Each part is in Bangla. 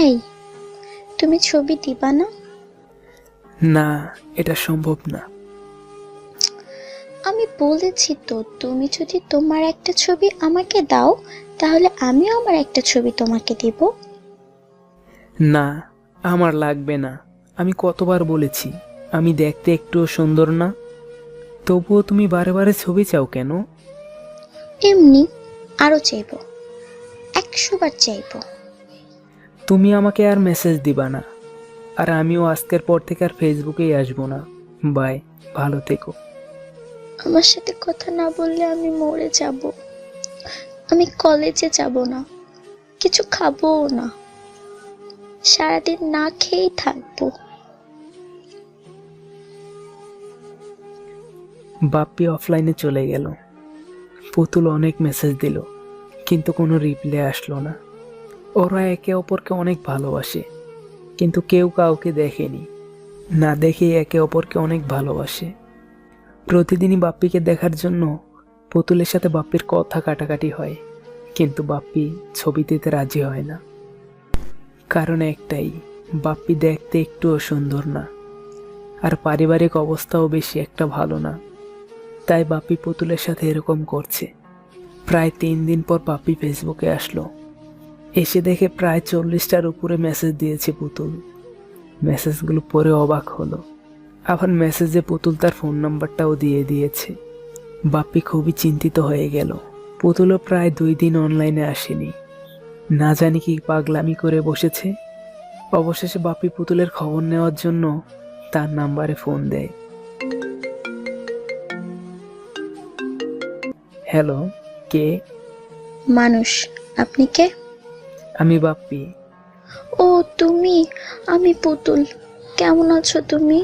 এই, তুমি ছবি দিবা না? না, এটা সম্ভব না। আমি বলেছি তো, তুমি যদি তোমার একটা ছবি আমাকে দাও তাহলে আমিও আমার একটা ছবি তোমাকে দিব। না, আমার লাগবে না। আমি কতবার বলেছি আমি দেখতে একটুও সুন্দর না। তবুও তুমি বারে বারে ছবি চাও কেন? এমনি, আরো চাইবো, 100 বার চাইবো। তুমি আমাকে আর মেসেজ দিবা না, আর আমিও আজকের পর থেকে আর ফেসবুকেই আসবো না। বাই, ভালো থেকো। আমার সাথে কথা না বললে আমি মরে যাব। আমি কলেজে যাব না, কিছু খাবোও না, সারাদিন না খেয়েই থাকবো। বাপ্পি অফলাইনে চলে গেল। পুতুল অনেক মেসেজ দিল, কিন্তু কোনো রিপ্লাই আসলো না। ওরা একে অপরকে অনেক ভালোবাসে, কিন্তু কেউ কাউকে দেখেনি। না দেখেই একে অপরকে অনেক ভালোবাসে। প্রতিদিনই বাপ্পিকে দেখার জন্য পুতুলের সাথে বাপ্পির কথা কাটাকাটি হয়, কিন্তু বাপ্পি ছবি দিতে রাজি হয় না। কারণ একটাই, বাপ্পি দেখতে একটুও সুন্দর না, আর পারিবারিক অবস্থাও বেশি একটা ভালো না। তাই বাপ্পি পুতুলের সাথে এরকম করছে। প্রায় 3 দিন পর বাপ্পি ফেসবুকে আসলো। এসে দেখে প্রায় 40টার উপরে মেসেজ দিয়েছে পুতুল। মেসেজগুলো পড়ে অবাক হলো। আবার মেসেজে পুতুল তার ফোন নাম্বারটাও দিয়ে দিয়েছে। বাপ্পি খুবই চিন্তিত হয়ে গেল। পুতুলও প্রায় 2 দিন অনলাইনে আসেনি। না জানি কি পাগলামি করে বসেছে। অবশেষে বাপ্পি পুতুলের খবর নেওয়ার জন্য তার নাম্বারে ফোন দেয়। হ্যালো, কে? মানুষ, আপনি কে? আমি বাপ্পি। ও তুমি, আমি পুতুল। কেমন আছো তুমি?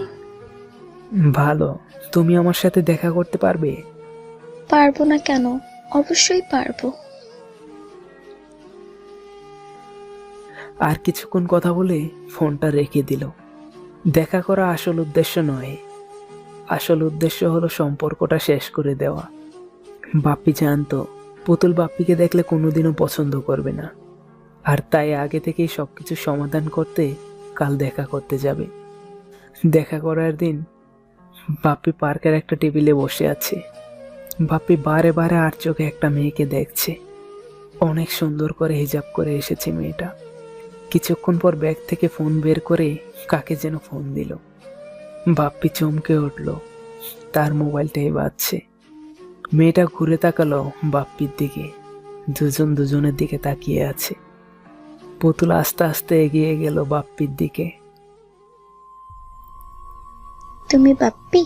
ভালো। তুমি আমার সাথে দেখা করতে পারবে? পারবো না কেন, অবশ্যই পারবো। আর কিছুক্ষণ কথা বলে ফোনটা রেখে দিল। দেখা করা আসল উদ্দেশ্য নয়, আসল উদ্দেশ্য হলো সম্পর্কটা শেষ করে দেওয়া। বাপ্পি জানতো পুতুল বাপ্পিকে দেখলে কোনোদিনও পছন্দ করবে না, আর তাই আগে থেকেই সবকিছু সমাধান করতে কাল দেখা করতে যাবে। দেখা করার দিন বাপ্পি পার্কের একটা টেবিলে বসে আছে। বাপ্পি বারে বারে আর চোখে একটা মেয়েকে দেখছে। অনেক সুন্দর করে হিজাব করে এসেছে মেয়েটা। কিছুক্ষণ পর ব্যাগ থেকে ফোন বের করে কাকে যেন ফোন দিল। বাপ্পি চমকে উঠল, তার মোবাইলটাই বাজছে। মেয়েটা ঘুরে তাকালো বাপ্পির দিকে। দুজন দুজনের দিকে তাকিয়ে আছে। পুতুল আস্তে আস্তে এগিয়ে গেল বাপ্পির দিকে। তুমি বাপ্পি?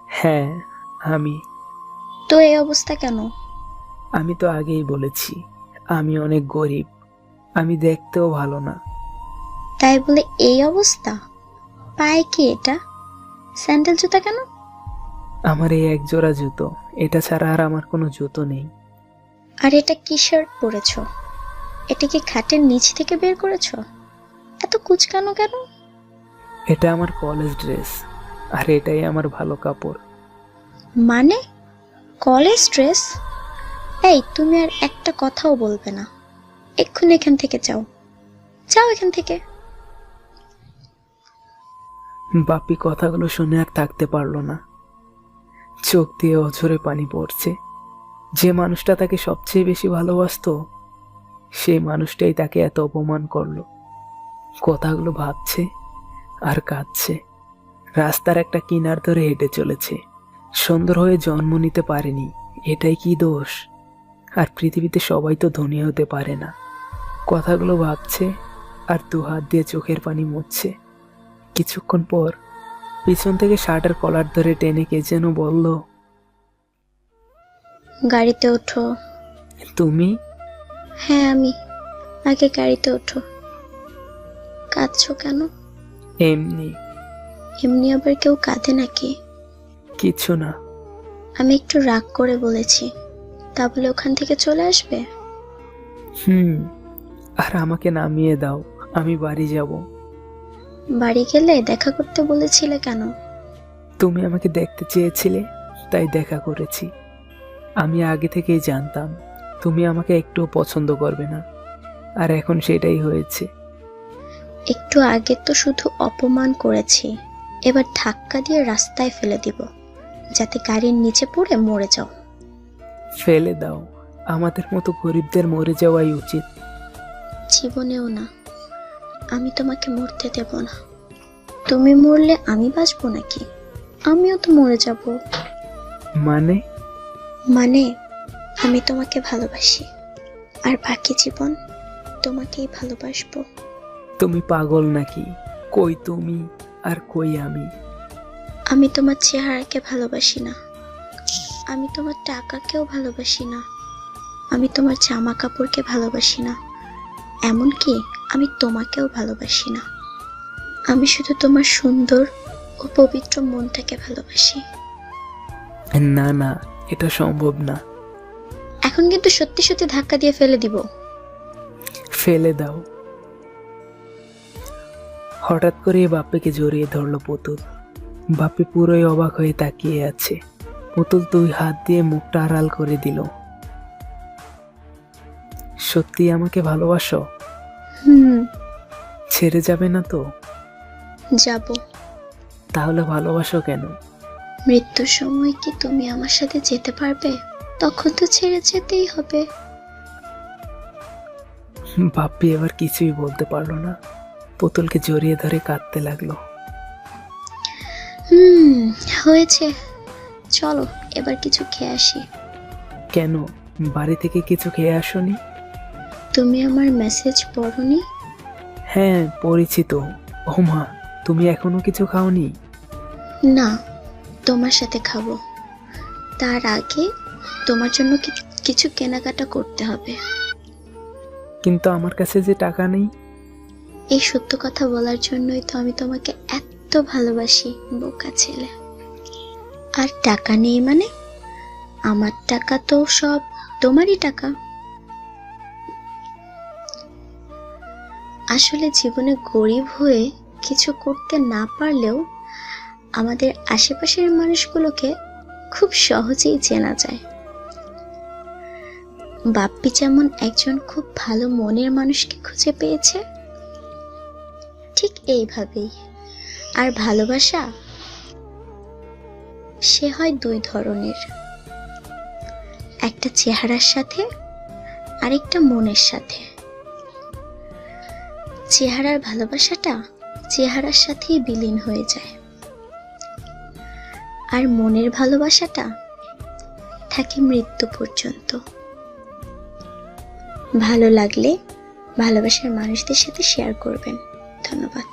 হ্যাঁ, আমি। তো এই অবস্থা কেন? আমি তো আগেই বলেছি আমি অনেক গরিব, আমি দেখতেও ভালো না। তাই বলে এই অবস্থা? পায়ে কি এটা? স্যান্ডেল জুতা কেন? আমার এই এক জোড়া জুতো, এটা ছাড়া আর আমার কোনো জুতো নেই। আর এটা কি শার্ট পরেছো? এটা কি খাটের নিচ থেকে বের করেছো? এত কুচকানো কেন? এটা আমার কলেজ ড্রেস, আর এটাই আমার ভালো কাপড়। মানে কলেজ ড্রেস? এই, তুমি আর একটা কথাও বলবে না। এক্ষুনি এখান থেকে যাও, যাও এখান থেকে। বাপ্পি কথাগুলো শুনে আর থাকতে পারলো না। চোখ দিয়ে অঝরে পানি পড়ছে। যে মানুষটা তাকে সবচেয়ে বেশি ভালোবাসতো, সেই মানুষটাই তাকে এত অপমান করলো। কথাগুলো ভাবছে আর কাঁদছে। রাস্তার একটা কিনার ধরে হেঁটে চলেছে। সুন্দর হয়ে জন্ম নিতে পারেনি, এটাই কি দোষ? আর পৃথিবীতে সবাই তো ধনী হতে পারে না। কথাগুলো ভাবছে আর 2 হাত দিয়ে চোখের পানি মুছছে। কিছুক্ষণ পর পিছন থেকে শার্টের কলার ধরে টেনে কে যেন বলল, গাড়িতে ওঠো। তুমি? হ্যাঁ আমি। আগে গাড়িতে ওঠো। কাঁদছো কেন? এমনি। এমনি আবার কেউ কাঁদে নাকি? কিছু না। আমি একটু রাগ করে বলেছি, তা বলে ওখান থেকে চলে আসবে? আর আমাকে নামিয়ে দাও, আমি বাড়ি যাব। বাড়ি গেলে দেখা করতে বলেছিলে কেন? তুমি আমাকে দেখতে চেয়েছিলে, তাই দেখা করেছি। আমি আগে থেকেই জানতাম তুমি আমাকে একটুও পছন্দ করবে না, আর এখন সেটাই হয়েছে। একটু আগে তো শুধু অপমান করেছি, এবার ধাক্কা দিয়ে রাস্তায় ফেলে দিব, যাতে গাড়ির নিচে পড়ে মরে যাও। ফেলে দাও, আমাদের মতো গরিবদের মরে যাওয়াই উচিত। জীবনেও না, আমি তোমাকে মরতে দেব না। তুমি মরলে আমি বাঁচবো নাকি? আমিও তো মরে যাব। মানে? মানে আমি তোমাকে ভালোবাসি, আর বাকি জীবন তোমাকেই ভালোবাসবো। তুমি পাগল নাকি? কই তুমি আর কই আমি? আমি তোমার চেহারাকে ভালোবাসি না, আমি তোমার টাকাকেও ভালোবাসি না, আমি তোমার জামা কাপড়কে ভালোবাসি না, এমনকি আমি তোমাকেও ভালোবাসি না। আমি শুধু তোমার সুন্দর ও পবিত্র মনটাকে ভালোবাসি। না না, এটা সম্ভব না। এখন কিন্তু সত্যি সত্যি ধাক্কা দিয়ে ফেলে দিব। ফেলে দাও। হঠাৎ করে বাপ্পিকে জড়িয়ে ধরলো পুতুল। বাপ্পি পুরোই অবাক হয়ে তাকিয়ে আছে। পুতুল 2 হাত দিয়ে মুখটা আড়াল করে দিল। সত্যি আমাকে ভালোবাসো? ছেড়ে যাবে না তো? যাব। তাহলে ভালোবাসো কেন? মৃত্যুর সময় কি তুমি আমার সাথে যেতে পারবে? তখন তো ছেড়ে যেতেই হবে। বাপ্পি এবার কিছুই বলতে পারলো না। পুতুলকে জড়িয়ে ধরে কাঁদতে লাগলো। হয়েছে, চলো এবার কিছু খেয়ে আসি। কেন, বাড়ি থেকে কিছু খেয়ে আসোনি? তুমি আমার মেসেজ পড়োনি? হ্যাঁ পড়েছি তো। ও মা, তুমি এখনো কিছু খাওনি? না, তোমার সাথে খাবো। তার আগে তোমার জন্য কিছু কেনাকাটা করতে হবে। কিন্তু আমার কাছে যে টাকা নেই। এই সত্য কথা বলার জন্যই তো আমি তোমাকে এত ভালোবাসি, বোকা ছেলে। আর টাকা নেই মানে? আমার টাকা তো সব তোমারই টাকা। আসলে জীবনে গরিব হয়ে কিছু করতে না পারলেও আমাদের আশেপাশের মানুষগুলোকে খুব সহজেই চেনা যায়। বাপ্পি যেমন একজন খুব ভালো মনের মানুষকে খুঁজে পেয়েছে, ঠিক এইভাবেই। আর ভালোবাসা, সে হয় 2 ধরনের, একটা চেহারার সাথে আরেকটা মনের সাথে। চেহারার ভালোবাসাটা চেহারার সাথেই বিলীন হয়ে যায়, আর মনের ভালোবাসাটা থাকে মৃত্যু পর্যন্ত। ভালো লাগলে ভালোবাসার মানুষদের সাথে শেয়ার করবেন। ধন্যবাদ।